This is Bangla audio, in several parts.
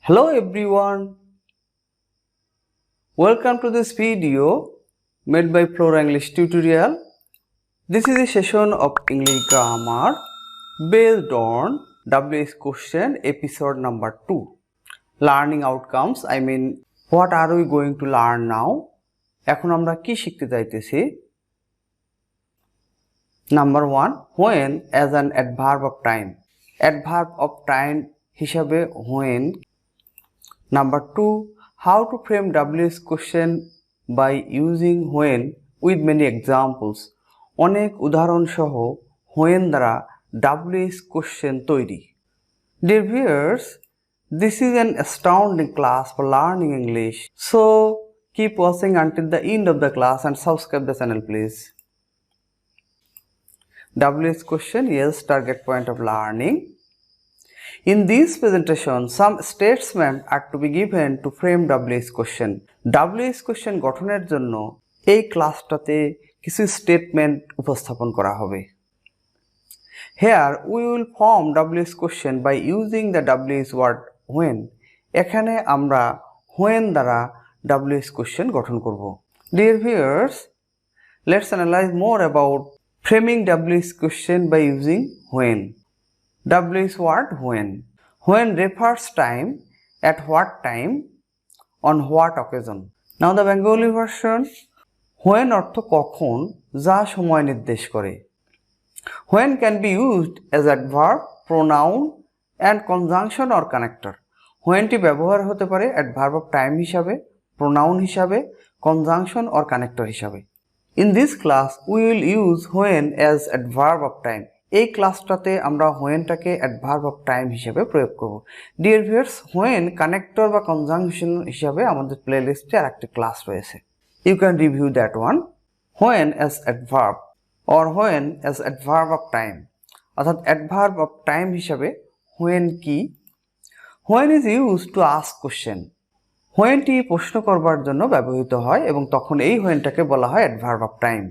Hello everyone, welcome to this video made by Flora English tutorial. This is a session of English grammar based on WHQuestion episode number 2. Learning outcomes, I mean what are we going to learn now? এখন আমরা কি শিখতে যাইতেছি? Number 1, when as an adverb of time. Adverb of time হিসাবে when. Number 2, how to frame WH question by using when with many examples. অনেক উদাহরণ সহ when দ্বারা WH question তৈরি. Dear viewers, this is an astounding class for learning English. So keep watching until the end of the class and subscribe the channel please. WH question is target point of learning. In this presentation, some statements are to be given to frame WH question. WH question গঠনের জন্য এই ক্লাসটাতে কিছু স্টেটমেন্ট উপস্থাপন করা হবে। Here we will form WH question by using the WH word when. এখানে আমরা when দ্বারা WH question গঠন করব। Dear viewers, let's analyze more about framing WH question by using when. WH word when. When refers time, at what time, on what occasion. Now the Bengali version. When অর্থ কখন, যা সময় নির্দেশ করে। When can be used as adverb, pronoun and conjunction or connector. Whenটি ব্যবহার হতে পারে adverb of time হিসাবে, pronoun হিসাবে, conjunction or connector হিসাবে। In this class, we will use when as adverb of time. এই ক্লাসটাতে আমরা whenটাকে adverb of time হিসেবে প্রয়োগ করব। Dear viewers, when connector বা conjunction হিসাবে আমাদের প্লেলিস্টে আরেকটি ক্লাস রয়েছে। You can review that one. When as adverb or when as adverb of time. অর্থাৎ adverb of time হিসাবে when কি? When is used to ask question. whenটি প্রশ্ন করবার জন্য ব্যবহৃত হয় এবং তখন এই whenটাকে বলা হয় adverb of time.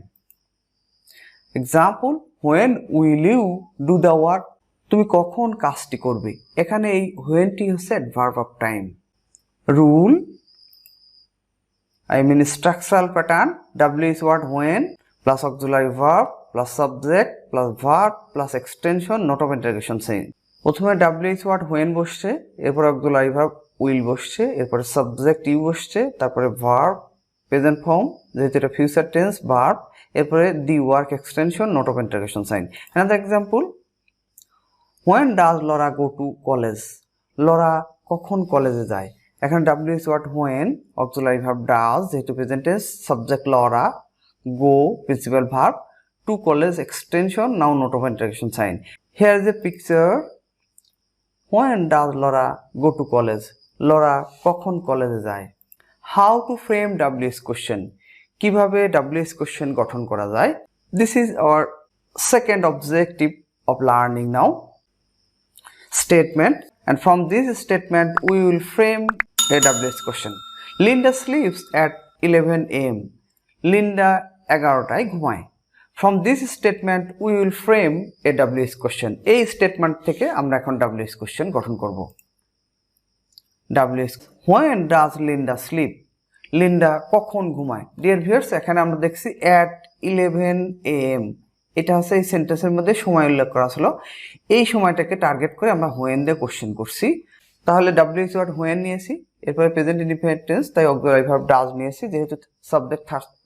Example, when will you do the work? তুমি কখন কাজটি করবে? এখানে এই whenটি হচ্ছে adverb of time. Rule, I mean structural pattern, WH word when plus auxiliary verb plus subject plus verb plus extension not of interrogation sign. প্রথমে WH word when বসছে, এরপর auxiliary verb will বসছে, এরপরে subject you বসছে, তারপরে verb present form যেহেতু এটা future tense verb, এরপরে the work extension not of interrogation sign. Another example, when does Laura go to college? Laura কখন কলেজে যায়? এখানে WH word when, auxiliary verb does যেহেতু present tense, subject Laura, go principal verb, to college extension now not of interrogation sign. Here is a picture. When does Laura go to college? Laura কখন কলেজে যায়? How to frame WH question. কিভাবে WH question গঠন করা যায়? This is our second objective of learning now. Statement, and from this statement we will frame a WH question. Linda sleeps at 11 am. Linda 11টায় ঘুমায়. From this statement we will frame a WH question. এই স্টেটমেন্ট থেকে আমরা এখন WH question গঠন করব। WH, when does Linda sleep? Linda কখন ঘুমায়? ডিয়ার ভিউয়ার্স, এখানে আমরা দেখছি at 11 am. এটা হচ্ছে এই সেন্টেন্সের মধ্যে সময় উল্লেখ করা ছিল। এই সময়টাকে টার্গেট করে আমরা when দিয়ে কোশ্চেন করছি। তাহলে WH ওয়ার্ড when নিয়েছি, এরপরে প্রেজেন্ট ইনডিফিনিট টেন্স, তাই অক্সিলারি ভার্ব ডাজ নিয়েছি যেহেতু সাবজেক্ট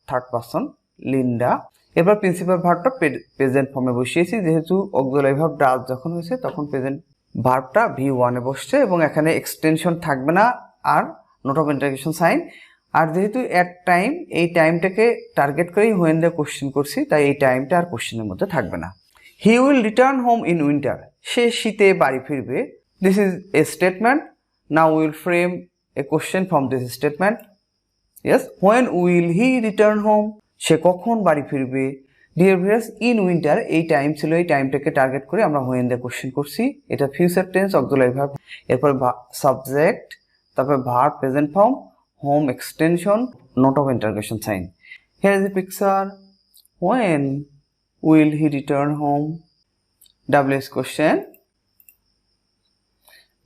থার্ড পারসন লিন্ডা। এরপর প্রিন্সিপাল ভার্বটা প্রেজেন্ট ফর্মে বসিয়েছি যেহেতু অক্সিলারি ভার্ব ডাজ যখন হয়েছে তখন প্রেজেন্ট ভার্বটা V1 এ বসছে এবং এখানে এক্সটেনশন থাকবে না আর নোট অফ ইন্টারগেশন সাইন। আর যেহেতু এট টাইম, এই টাইমটাকে টার্গেট করেই when দিয়ে কোশ্চেন করছি, তাই এই টাইমটা আর কোশ্চেনের মধ্যে থাকবে না। He will return home in winter. সে শীতে বাড়ি ফিরবে. This is a statement. Now will frame a question from this statement. Yes, when will he return home? সে কখন বাড়ি ফিরবে? ডিয়ার ভিউয়ার্স, ইন উইন্টার এই টাইম ছিল, এই টাইমটাকে টার্গেট করে আমরা when দিয়ে কোশ্চেন করছি। এটা ফিউচার টেন্স, অক্সিলারি ভার্ব, এরপর সাবজেক্ট, তারপর verb present form, home extension not of interrogation sign. Here is the picture. When will he return home? WH question.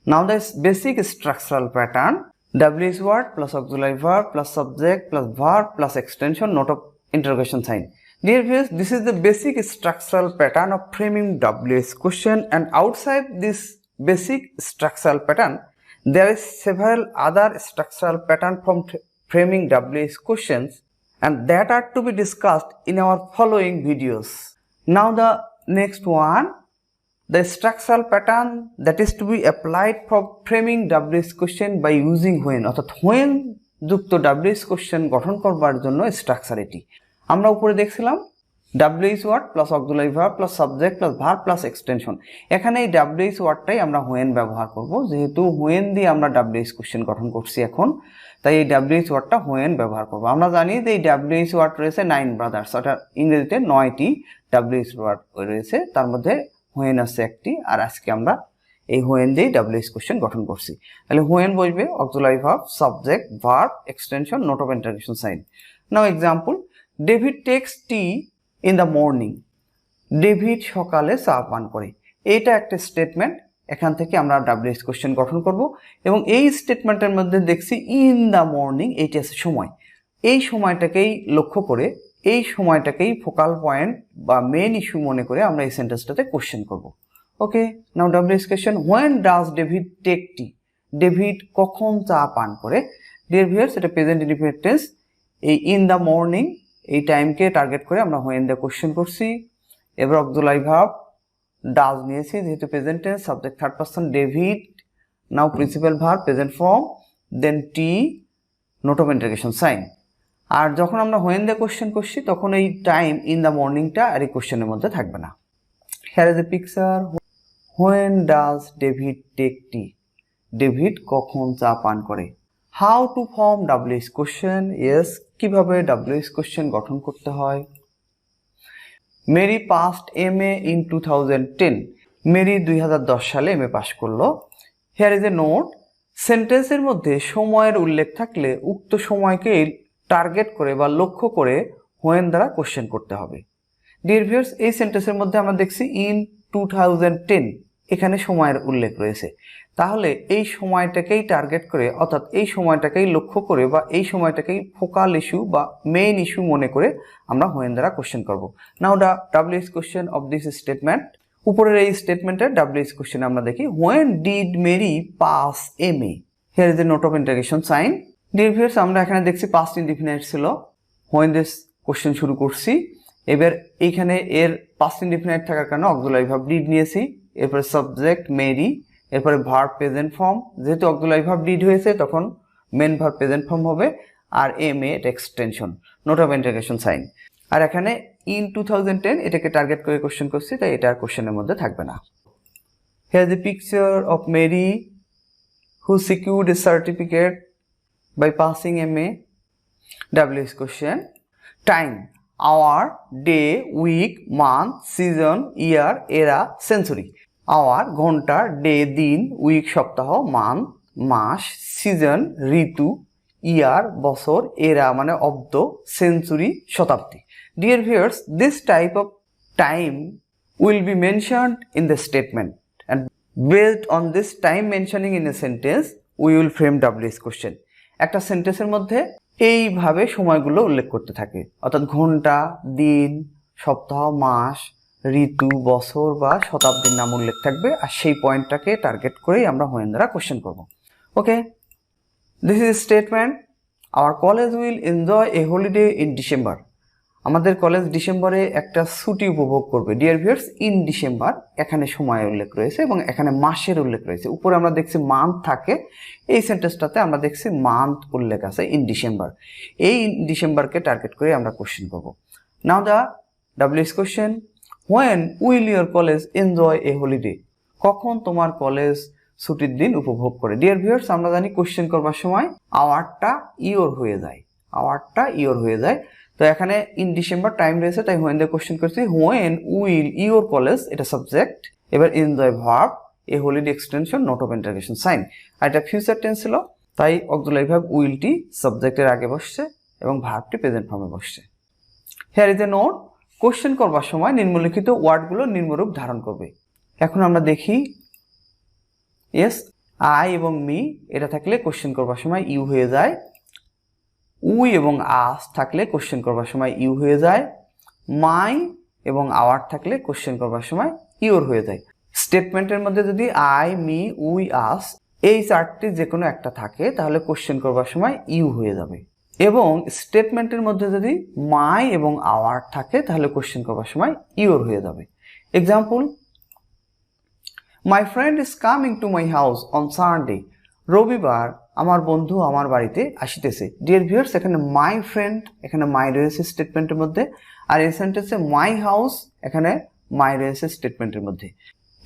Now the basic structural pattern, W is word plus auxiliary verb plus subject plus verb plus extension, note of interrogation sign. Dear viewers, this is the basic structural pattern of framing WH question, and outside this basic structural pattern, there is several other structural pattern from framing WH questions, and that are to be discussed in our following videos. Now the next one, the structural pattern that is to be applied for framing WH question by using when, অর্থাৎ when যুক্ত WH question গঠন করবার জন্য স্ট্রাকচার এটি। আমরা উপরে দেখছিলাম WH word plus auxiliary verb plus subject plus verb plus extension. এখানে এই WH ওয়ার্ডটাই আমরা when ব্যবহার করব, যেহেতু when দিয়ে আমরা WH কোশ্চেন গঠন করছি এখন, তাই এই WH ওয়ার্ডটা when ব্যবহার করব। আমরা জানি যে এই WH ওয়ার্ড রয়েছে 9 ব্রাদার্স, অর্থাৎ ইংরেজিতে 9টি WH ওয়ার্ড রয়েছে, তার মধ্যে when আছে একটি, আর আজকে আমরা এই when দিয়ে WH কোশ্চেন গঠন করছি। তাহলে when বসবে auxiliary verb, subject, verb, extension, note of interrogation sign. Now example, David takes tea in the morning. David সকালে চা পান করে, এইটা একটা স্টেটমেন্ট। এখান থেকে আমরা WH কোশ্চেন গঠন করব, এবং এই স্টেটমেন্টের মধ্যে দেখছি ইন দ্য মর্নিং, এইটা আছে সময়। এই সময়টাকেই লক্ষ্য করে, এই সময়টাকেই ফোকাল পয়েন্ট বা মেন ইস্যু মনে করে আমরা এই সেন্টেন্সটাতে কোশ্চেন করব। Okay, now WH question, when does David take tea? David কখন চা পান করে? ডিয়ার ভিউয়ার্স, এটা প্রেজেন্ট ইনডিফিনিট টেন্স। এই ইন দ্য মর্নিং এই টাইমকে টার্গেট করে আমরা হোয়েন দিয়ে কোশ্চেন করছি। এবার অক্সিলারি ভার্ব ডাজ নিয়েছি, যেহেতু present tense, subject third person David, now principal verb present form, then tea, note of interrogation sign. আর যখন আমরা হোয়েন দিয়ে কোশ্চেন করছি তখন এই টাইম ইন দ্য মর্নিংটা আর এই কোশ্চেনের মধ্যে থাকবে না। Here is a picture, when does David take tea? David কখন চা পান করে? How to form WH question? Yes, কিভাবে WH কোশ্চেন গঠন করতে হয়। Mary passed MA in 2010। Mary 2010 সালে MA পাস করলো। হিয়ার ইজ এ নোট, সেন্টেন্সের মধ্যে সময়ের উল্লেখ থাকলে উক্ত সময়কে টার্গেট করে বা লক্ষ্য করে হোয়েন দ্বারা কোশ্চেন করতে হবে। ডিয়ার ভিউয়ার্স, এই সেন্টেন্সের মধ্যে আমরা দেখছি ইন 2010, এখানে সময়ের উল্লেখ রয়েছে। তাহলে এই সময়টাকেই টার্গেট করে, অর্থাৎ এই সময়টাকেই লক্ষ্য করে বা এই সময়টাকেই ফোকাল ইস্যু বা মেইন ইস্যু মনে করে আমরা হোয়েন দ্বারা কোশ্চেন করব। Now the WH question of this statement. উপরের এই স্টেটমেন্টের WH কোশ্চেন আমরা দেখি, when did Mary pass MA? Here is a note of interrogation sign. Dear viewers, আমরা এখানে দেখছি পাস্ট ইনডিফিনিট ছিল, হোয়েন দিস কোশ্চেন শুরু করছি। এবার এইখানে এর পাস্ট ইনডিফিনিট থাকার কারণে অক্সিলারি ভার্ব ডিড নিয়েছি, এরপরে সাবজেক্ট মেরি, এরপরে ভার্ব প্রেজেন্ট ফর্ম, যেহেতু অক্সিলারি ভার্ব ডিড হয়েছে তখন মেন ভার্ব প্রেজেন্ট ফর্ম হবে, আর MA এটা extension, note of interrogation sign. আর এখানে ইন 2010 এটাকে টার্গেট করে কোশ্চেন করছি, তাই এটা আর কোশ্চেনের মধ্যে থাকবে না। Here is a picture of Mary who secured a certificate by passing MA. WH question, time, hour, day, week, month, season, year, era, century. hour ঘন্টা, day দিন, week সপ্তাহ, month মাস, season ঋতু, year বছর, era মানে অব্দ, century Shatabdi. Dear viewers, this type of time will be mentioned in the statement, and based on this time mentioning in a sentence we will frame WH question. একটা সেন্টেন্সের মধ্যে এইভাবে সময়গুলো উল্লেখ করতে থাকে, অর্থাৎ ঘন্টা, দিন, সপ্তাহ, মাস, ঋতু, বছর বা শতাব্দীর নাম উল্লেখ থাকবে, আর সেই পয়েন্টটাকে টার্গেট করেই আমরা হোয়েন দ্বারা কোশ্চেন করব। Okay, this is statement, our college will enjoy a holiday in December. আমাদের কলেজ ডিসেম্বরে একটা ছুটি উপভোগ করবে। ডিয়ার ভিউয়ার্স, ইন ডিসেম্বর এখানে সময়ের উল্লেখ রয়েছে এবং এখানে মাসের উল্লেখ রয়েছে। উপরে আমরা দেখছি মান্থ থাকে, এই সেন্টেন্সটাতে আমরা দেখছি মান্থ উল্লেখ আছে ইন ডিসেম্বর। এই ডিসেম্বরকে টার্গেট করে আমরা কোশ্চেন করব। Now the WH question, when will your college enjoy a holiday? কখন তোমার কলেজ ছুটির দিন উপভোগ করে? ডিয়ার ভিউয়ার্স, আমরা জানি কোশ্চেন করবার সময় আওয়ারটা ইওর হয়ে যায়, আওয়ারটা ইওর হয়ে যায়। তো এখানে ইন ডিসেম্বর টাইম রয়েছে, তাই হোয়েন দিয়ে কোশ্চেন করছি। হোয়েন উইল ইওর কলেজ, এটা সাবজেক্ট, এবার enjoy verb, a holiday extension, note of interrogation sign. আর এটা ফিউচার টেন্স ছিল, তাই অক্সিলারি ভার্ব উইলটি সাবজেক্টের আগে বসছে এবং ভার্বটি প্রেজেন্ট ফর্মে বসছে। Here is a note, question করবার সময় নিম্নলিখিত ওয়ার্ডগুলো নিম্নরূপ ধারণ করবে। এখন আমরা দেখি, ইয়েস, আই এবং মি এটা থাকলে কোশ্চেন করবার সময় ইউ হয়ে যায়। উই এবং আস থাকলে কোশ্চেন করবার সময় ইউ হয়ে যায়। মাই এবং আওয়ার থাকলে কোশ্চেন করবার সময় ইউর হয়ে যায়। স্টেটমেন্টের মধ্যে যদি আই, মি, উই, আস এই চারটি যে কোনো একটা থাকে তাহলে কোশ্চেন করবার সময় ইউ হয়ে যাবে। এবং স্টেটমেন্টের মধ্যে যদি মাই এবং আওয়ার থাকে তাহলে কোশ্চেন করবার সময় ইউর হয়ে যাবে। Example, my friend is coming to my house on Sunday. রবিবার আমার বন্ধু আমার বাড়িতে আসিতেছে। ডিয়ার ভিউয়ার্স, এখানে মাই ফ্রেন্ড, এখানে মাই রয়েছে স্টেটমেন্টের মধ্যে, আর এই সেন্টেন্সে মাই হাউস, এখানে মাই রয়েছে স্টেটমেন্টের মধ্যে।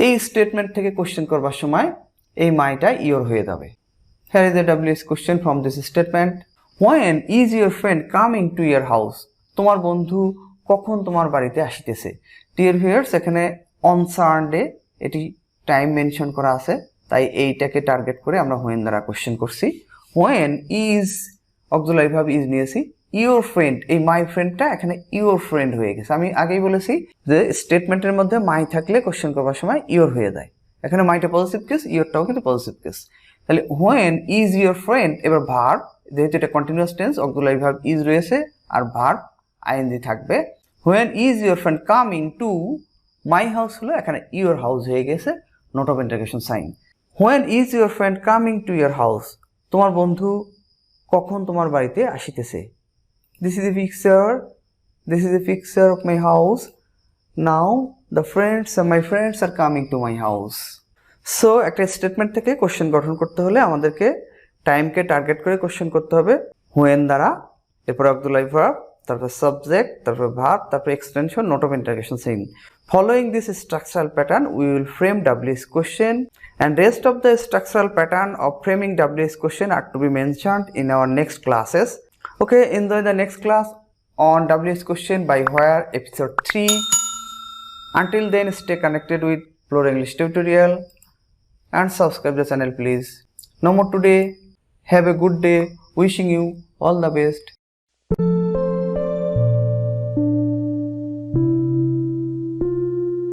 এই স্টেটমেন্ট থেকে কোশ্চেন করবার সময় এই মাইটা ইওর হয়ে যাবে। Here is a WH question from this statement. When is your friend coming to your house? তোমার বন্ধু কখন তোমার বাড়িতে আসিতেছে। ডিয়ার ভিউয়ার্স, এখানে অন সানডে এটি টাইম মেনশন করা আছে, তাই এইটাকে টার্গেট করে আমরা when দ্বারা কোশ্চেন করছি। when is auxiliary verb is নিয়েছি। ইওর ফ্রেন্ড, এই মাই ফ্রেন্ডটা এখানে ইওর ফ্রেন্ড হয়ে গেছে। আমি আগেই বলেছি যে স্টেটমেন্টের মধ্যে মাই থাকলে কোশ্চেন করবার সময় ইওর হয়ে যায়। এখানে মাইটা পজিটিভ কেস, ইওরটাও কিন্তু পজিটিভ কেস। তাহলে when is your friend, এবার ভার্ব, যেহেতু এটা continuous tense auxiliary verb is রয়েছে আর ভার্ব আইএনজি থাকবে। when is your friend coming to my house হলো এখানে your house হয়ে গেছে, note of interrogation sign. when is your friend coming to your house, তোমার বন্ধু কখন তোমার বাড়িতে আসিতেছে। this is a picture of my house. now my friends are coming to my house. So একটা স্টেটমেন্ট থেকে কোশ্চেন গঠন করতে হলে আমাদেরকে টাইমকে টার্গেট করে কোশ্চেন করতে হবে when দ্বারা, এরপর অক্সিলারি ভার্ব, তারপর সাবজেক্ট, তারপর ভার্ব, তারপর extension, note of interrogation sign. Following this structural pattern, we will frame WH question, and rest of the structural pattern of framing WH question are to be mentioned in our next classes. Okay, enjoy the next class on WH question by Where episode 3. Until then, stay connected with Flora English tutorial and subscribe the channel please. No more today. Have a good day. Wishing you all the best.